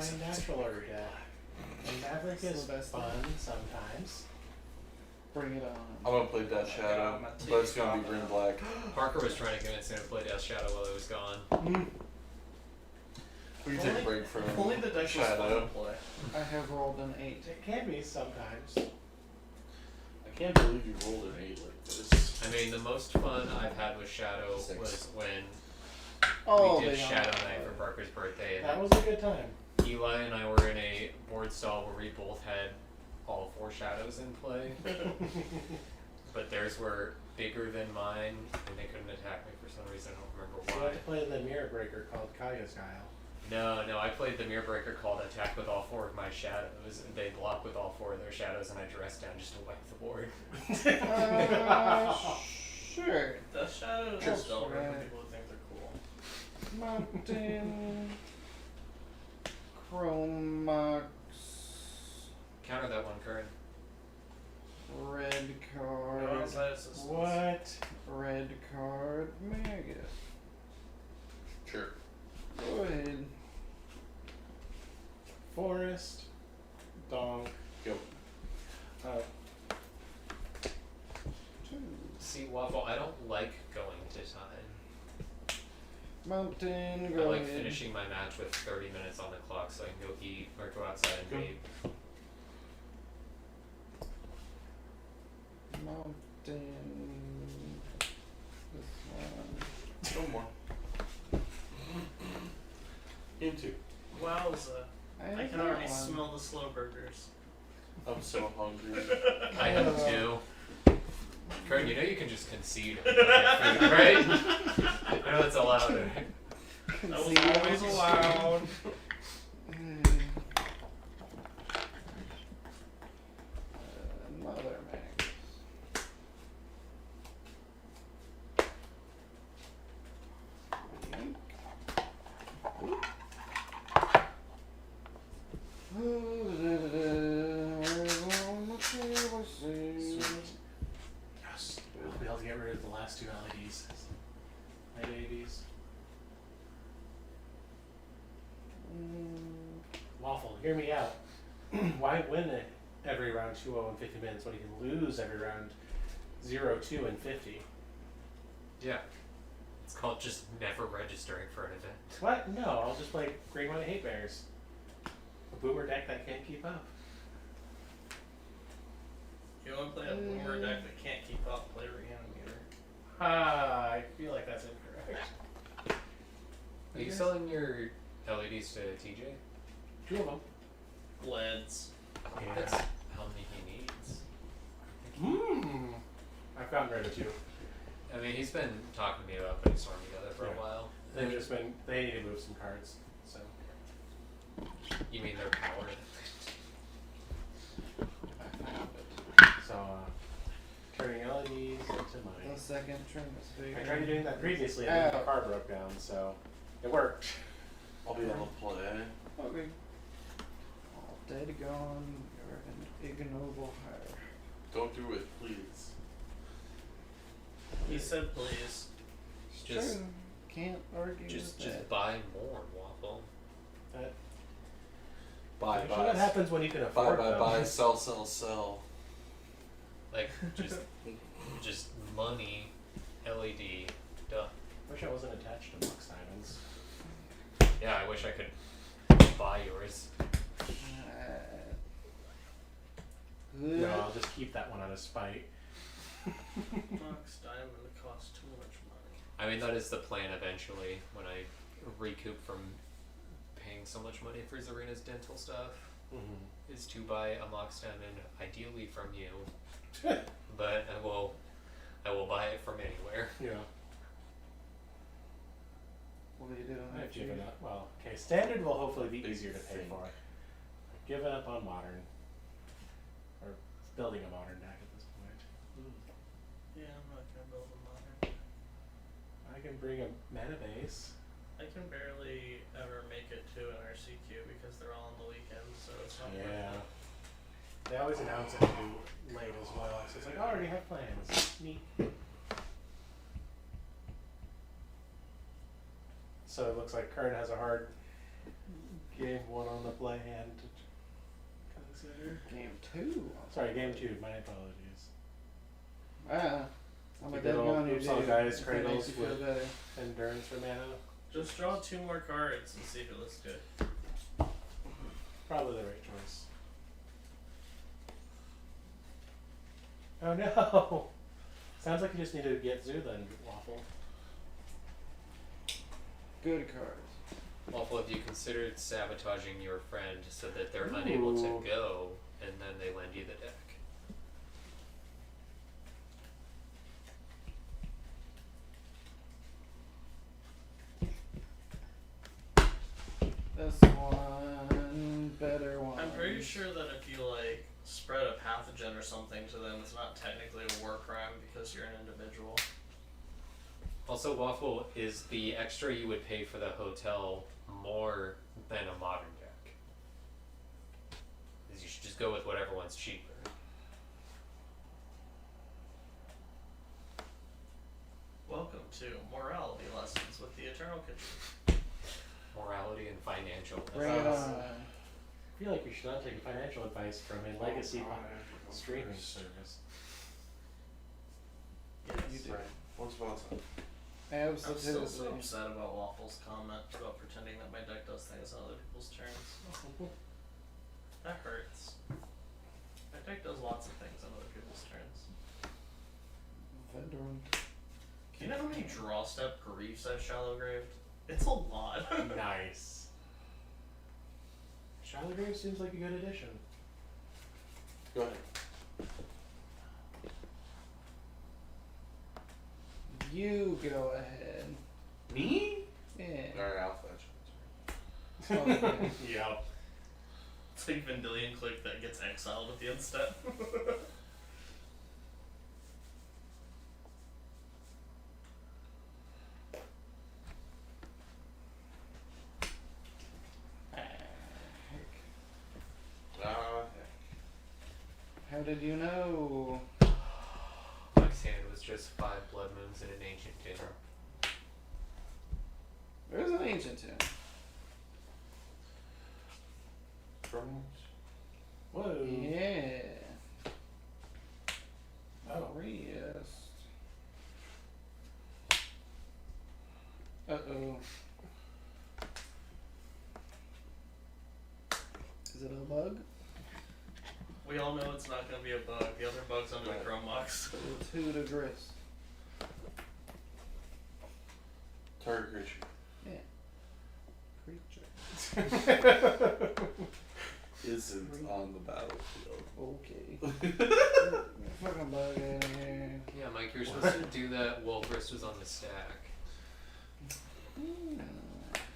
my natural order deck. And Maverick is fun sometimes. Bring it on. I'm gonna play Death Shadow, but it's gonna be green black. Parker was trying to convince me to play Death Shadow while I was gone. We can take a break from Only the deck was fun Shadow. to play. I have rolled an 8. It can be sometimes. I can't believe you rolled an 8 like this. I mean, the most fun I've had with Shadow 6. was when Oh, we did they Shadow are. Night for Parker's birthday. And That was a good time. Eli and I were in a board stall where we both had all 4 shadows in play. But theirs were bigger than mine, and they couldn't attack me for some reason. I don't remember So you why. have to play the mirror breaker called Kaya style. No, I played the mirror breaker called Attack with all 4 of my shadows, and they block with all 4 of their shadows, and I dress down just to wipe the board. Sure. The shadows That's don't work right. for people who think they're cool. Mountain. Chromax. Counter that one, Curran. Red No card. outside assistance. What? Red card. Mega. Sure. Go ahead. Forest. Dong. Go. Two. See, Waffle, I don't like going to time. Mountain. I Go like ahead. finishing my match with 30 minutes on the clock so I can go eat or go outside and Go. vape. Mountain. This one. No more. Into. Wowza. I can got already one. smell the slow burgers. I'm so hungry. I am too. Curran, you know you can just concede and get food, right? I know that's allowed. That was Concede. always allowed. Mother Max. Yes. We'll be able to get rid of the last 2 LEDs. My babies. Waffle, hear me out. Why win it every round 2-0 in 50 minutes when you can lose every round 0-2 in 50? Yeah. It's called just never registering for an event. What? No, I'll just play Green White Hate Bears. A boomer deck that can't keep up. You want to play a boomer deck that can't keep up, play Reanimator. I feel like that's incorrect. Are you selling your LEDs to TJ? 2 of them. Bleds. That's how many he needs. I've gotten rid of 2. I mean, he's been talking to me about putting Storm together for a while. They've just been, they need to move some cards. So You mean their power? So, turning LEDs into The mine. second turn is big. I tried doing that previously and then the Ow. card broke down, so it worked. I'll be able to play. Okay. All dead gone. You're an ignoble hire. Don't do it, please. He said please. Just- True. Can't argue Just with that. buy more, Waffle. That, Buy, I'm sure that buy. happens when you can Buy, afford buy, them. buy. Sell, sell, sell. Like, just money, LED, done. Wish I wasn't attached to Mox Diamonds. Yeah, I wish I could buy yours. No, I'll just keep that one out of spite. Mox Diamond costs too much money. I mean, that is the plan eventually when I recoup from paying so much money for Zarina's dental stuff, is to buy a Mox Diamond, ideally from you. But I will buy it from anywhere. Yeah. What are you doing? I've given up. Well, okay, standard will hopefully be easier to pay for. I've given up on modern. Or building a modern deck at this point. Yeah, I'm not gonna build a modern. I can bring a mana base. I can barely ever make it to an RCQ because they're all on the weekends, so it's not worth Yeah. it. They always announce it too late as well, so it's like, oh, I already have plans. Neat. So it looks like Curran has a hard Game 1 on the play hand to consider. Game 2. Sorry, game 2. My apologies. Ah. I'm a The dead good old gun, you Oops All do. Guys If it makes Cradles you feel with- better. Endurance for mana. Just draw 2 more cards and see if it looks good. Probably the right choice. Oh no! Sounds like you just need to get Zoo then, Waffle. Good cards. Waffle, have you considered sabotaging your friend so that they're unable to Ooh. go, and then they lend you the deck? This one, better one. I'm pretty sure that if you like spread a pathogen or something to them, it's not technically a war crime because you're an individual. Also, Waffle, is the extra you would pay for the hotel more than a modern deck? 'Cause you should just go with whatever one's cheaper. Welcome to morality lessons with the Eternal Kitchen. Morality and financial. Bring it on. I feel like you should not take financial advice from a legacy streaming service. Yes. You do. Right. Once upon a time. I'm still Absolutely. so upset about Waffle's comment about pretending that my deck does things on other people's turns. That hurts. My deck does lots of things on other people's turns. Veteran. Do you know how many draw step griefs I've shallow graved? It's a lot. Nice. Shallow Grave seems like a good addition. Go ahead. You go ahead. Me? Yeah. Alright, I'll fetch. Okay. Yeah. It's like Vendilion Click that gets exiled at the end step. How did you know? Mike's hand was just 5 blood moons and an ancient dinner. There's an ancient tune. From Whoa. Yeah. Oh. Rest. Uh-oh. Is it a bug? We all know it's not going to be a bug. The other bug's under the Chrome box. It's who to grist. target creature. Yeah. Creature. Isn't on the battlefield. Okay. Fucking bug out of here. Yeah, Mike, you're supposed to do that while Grist was on the stack.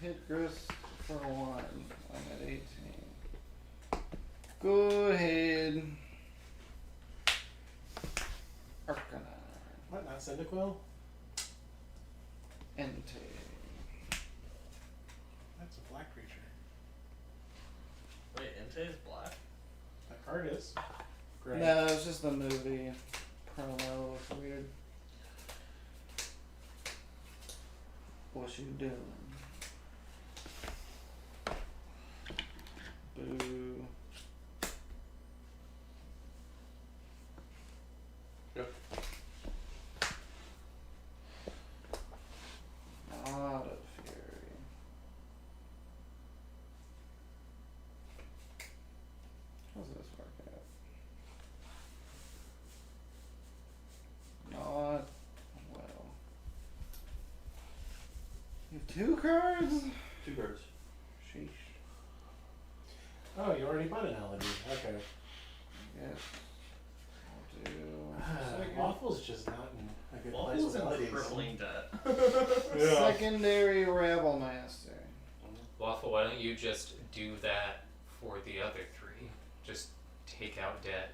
Hit grist for 1. I'm at 18. Go ahead. Arcanine. What, not Cyndaquil? Entei. That's a black creature. Wait, Entei is black? That card is. Gray. No, it's just the movie promo. It's weird. What you doing? Boo. Yep. Not a fury. How's this work out? Not well. You have 2 cards? 2 cards. Sheesh. Oh, you already bought an Elodie. Okay. Yes. I'll do second. Waffle's just not in a good place Waffle's with in Elodies. crippling debt. Secondary Rabble Master. Waffle, why don't you just do that for the other 3? Just take out debt.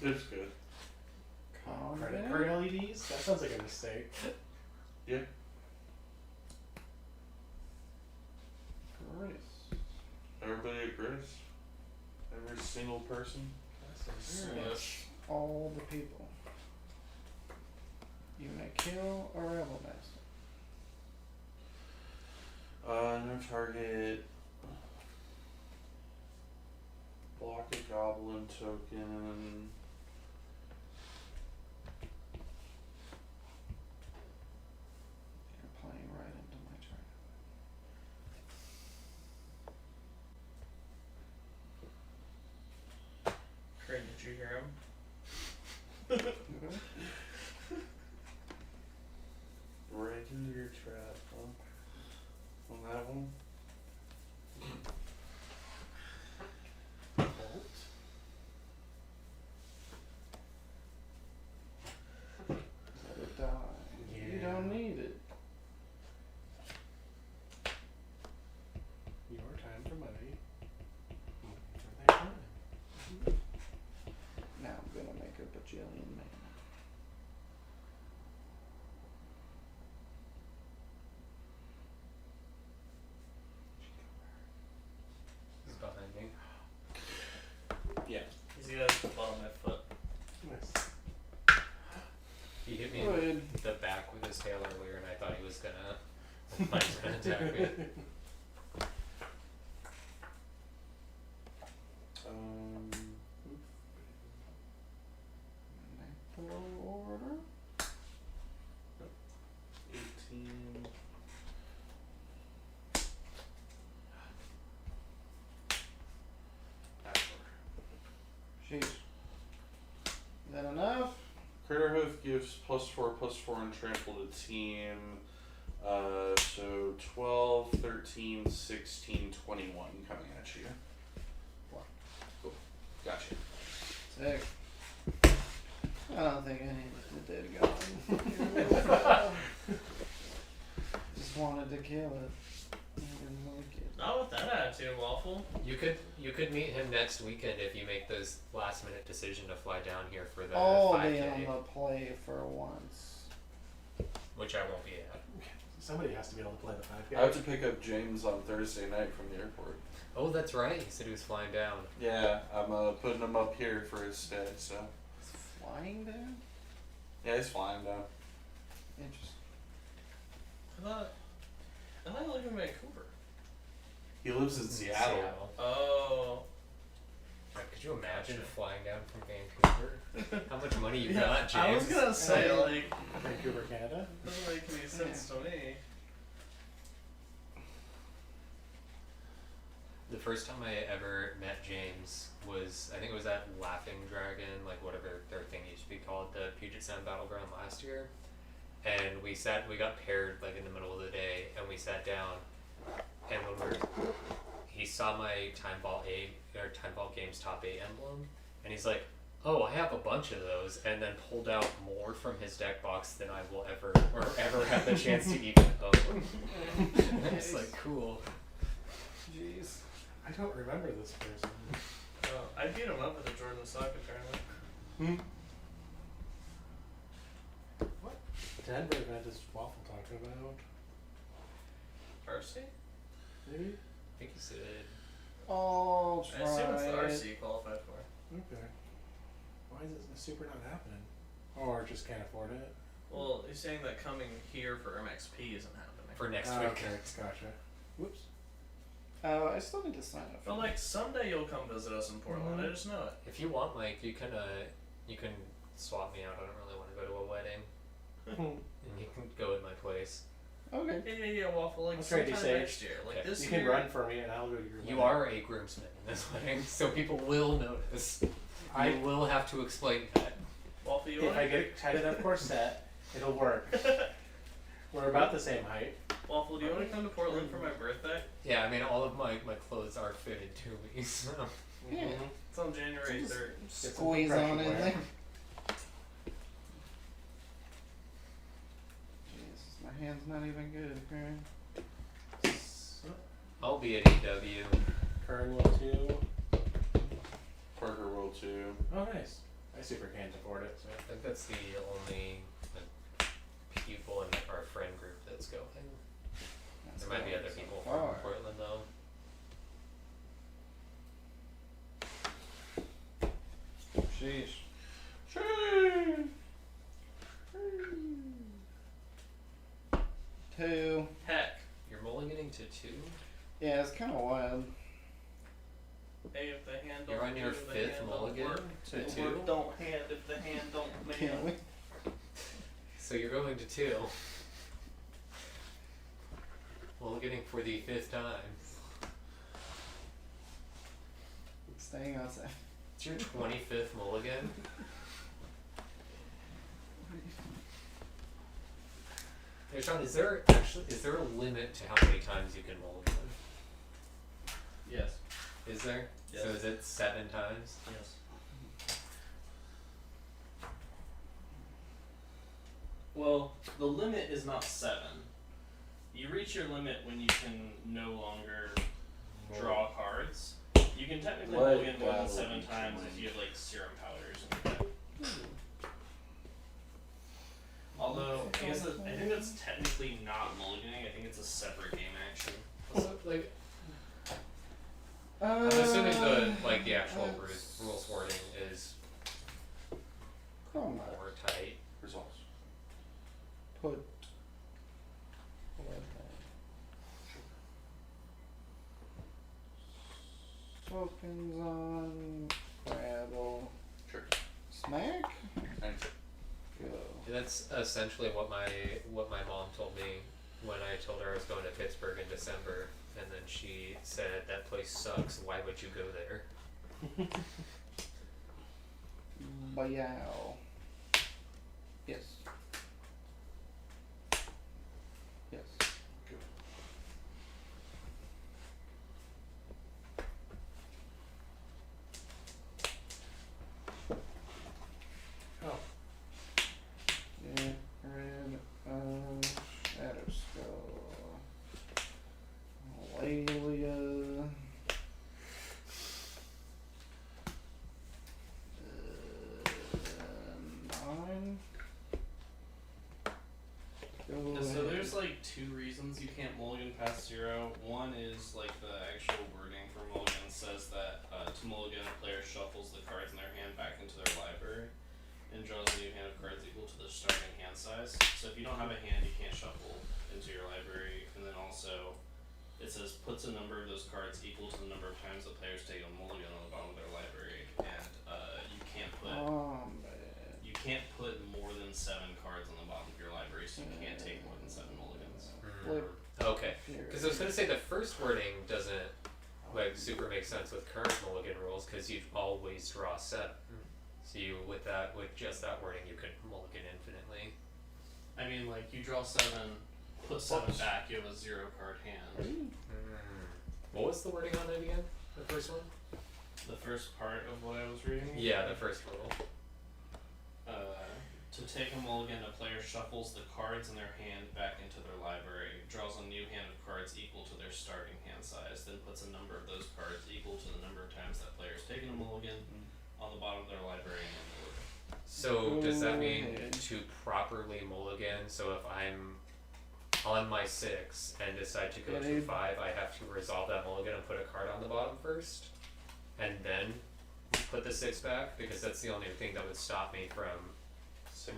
It's good. Credit Combat. card LEDs? That sounds like a mistake. Yeah. Grist. Everybody agrees? Every single person? That's a very Smush. All the people. You may kill a Rebel Master. No target token. You're playing right into my turn. Curran, did you hear him? Okay. Right into your trap, huh? On that one. Bolt. Let it die. You Yeah. don't need it. Your time for money. For their time. Now I'm gonna make a bajillion mana. He's behind me. Yeah. He's the guy at the bottom of my foot. Nice. He hit me Good. in the back with his tail earlier, and I thought he was gonna attack me. Macro order. 18. Jeez. Is that enough? Critter Hoof gives +4/+4 and trample to team. So 12, 13, 16, 21 coming at you. Wow. Cool. Gotcha. Sick. I don't think I needed the dead guy. Just wanted to kill it. I didn't like it. Not with that attitude, Waffle. You could meet him next weekend if you make this last minute decision to fly down here for the I'll 5K, be on the play for once. which I won't be at. Somebody has to be able to play the 5K. I have to pick up James on Thursday night from the airport. Oh, that's right. He said he was flying down. Yeah, I'm putting him up here for his stay, so. It's flying down? Yeah, he's flying down. Interesting. I thought I live in Vancouver. He lives in Seattle. Oh. God, could you imagine flying down from Vancouver? How much money you got, James? I was gonna say, like, Vancouver, Canada. doesn't make any sense to me. The first time I ever met James was, I think it was at Laughing Dragon, like whatever their thing used to be called, the Puget Sound Battleground last year. And we got paired like in the middle of the day, and we sat down, and he saw my Time Ball Games top 8 emblem, and he's like, oh, I have a bunch of those, and then pulled out more from his deck box than I will ever have the chance to even own. It's like, cool. Jeez. I don't remember this person. I beat him up at the Jordan Soccer tournament. What Denver event is Waffle talking about? RC? Maybe? I think he said, I'll I try assume it's the it. RC you qualified for. Okay. Why is the super not happening? Or just can't afford it? Well, he's saying that coming here for MXP isn't happening. for next Oh, week. okay, gotcha. Whoops. I still need to sign up. But like someday you'll come visit us in Portland. I just know it. If you want, Mike, you can swap me out. I don't really want to go to a wedding, and you can go at my place. Okay. Yeah, Waffle. Like That's great, sometime Sage. next year. Like Okay. this You year. can run for me and I'll go to your You wedding. are a groomsman in this wedding, so people will notice. I You will have to explain that. Waffle, you if want I get a tight enough corset, it'll work. We're about the same height. Waffle, do you want to come to Portland for my birthday? Yeah, I mean, all of my clothes are fitted to me, so. Yeah. It's on January 3rd. some Squeeze compression on in wear. there. Jesus, my hand's not even good, Curran. I'll be at EW. Curran will too. Parker will too. Oh, nice. I super can't afford it, so. I think that's the only people in our friend group that's going. That's There might be not other so people far. from Portland though. Sheesh. Two. Heck. You're mulliganing to 2? Yeah, it's kind of wild. Hey, if the hand You're don't on do your the 5th fifth hand mulligan don't work. to The 2. work don't hand if the hand don't man. Can't we? So you're going to 2. Mulliganing for the 5th time. Staying outside. It's your 25th mulligan. Hey Sean, is there a limit to how many times you can mulligan? Yes. Is there? Yes. So is it 7 times? Yes. Well, the limit is not 7. You reach your limit when you can no longer draw cards. You can technically What mulligan more than battle 7 each times one? if you have like serum powders and that. Although I think that's technically not mulliganing. I think it's a separate game action. Also, like, I'm assuming the actual rules wording is Come on. more tight. Results. Put. What Tokens on. Rattle. Sure. Smack. Thanks. Go. That's essentially what my mom told me when I told her I was going to Pittsburgh in December, and then she said that place sucks. Why would you go there? Bow. Yes. Yes. Oh, Yeah. Red. Shadow Skull. Lelia. 9. Go So ahead. there's like 2 reasons you can't mulligan past 0. One is like the actual wording for mulligan says that to mulligan a player shuffles the cards in their hand back into their library and draws a new hand of cards equal to the starting hand size. So if you don't have a hand, you can't shuffle into your library. And then also it says puts a number of those cards equal to the number of times the players take a mulligan on the bottom of their library, and you can't put you can't put more than 7 cards on the bottom of your library, so you can't take more than 7 mulligans. Flip. Okay. Because I was going to say the first wording doesn't like super make sense with current mulligan rules because you always draw 7. So you with just that wording you could mulligan infinitely. I mean, like, you draw 7, put 7 back, you have a 0 card hand. What was the wording on it again? The first one? The first part of what I was reading? Yeah, the first rule. To take a mulligan, a player shuffles the cards in their hand back into their library, draws a new hand of cards equal to their starting hand size, then puts a number of those cards equal to the number of times that player's taken a mulligan on the bottom of their library and in order. So does that mean Go ahead. to properly mulligan? So if I'm on my 6 and decide to go to 5, I have to resolve that mulligan and put a card on the bottom first, and then put the 6 back, because that's the only thing that would stop me from 6.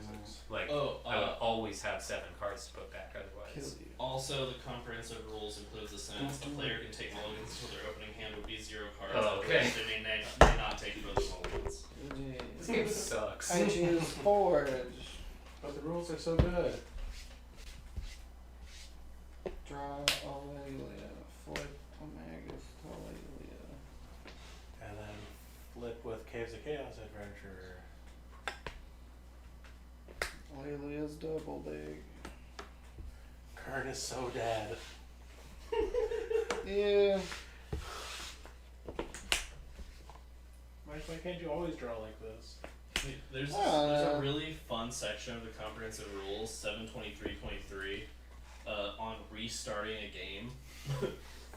like Oh, I would always have 7 cards to put back Kill otherwise. you. Also, the comprehensive rules includes the sentence, the player can take mulligans until their opening hand would be 0 cards. Oh, okay. Otherwise they may not take further mulligans. This game sucks. I choose Forge. but the rules are so good. Draw Aurelia. Flip Omegas to Aurelia. And then flip with Caves of Chaos Adventure. Aurelia's double dig. Curran is so dead. Yeah. Why can't you always draw like this? There's a really fun section of the comprehensive rules, 723.3, on restarting a game.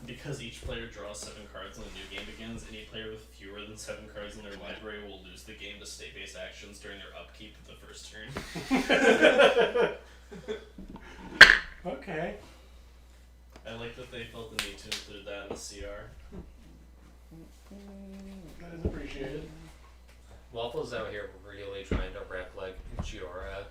Because each player draws 7 cards when a new game begins, any player with fewer than 7 cards in their library will lose the game to state-based actions during their upkeep of the first turn. Okay. I like that they felt the need to include that in the CR. That is appreciated. Waffle's out here really trying to rep like Giora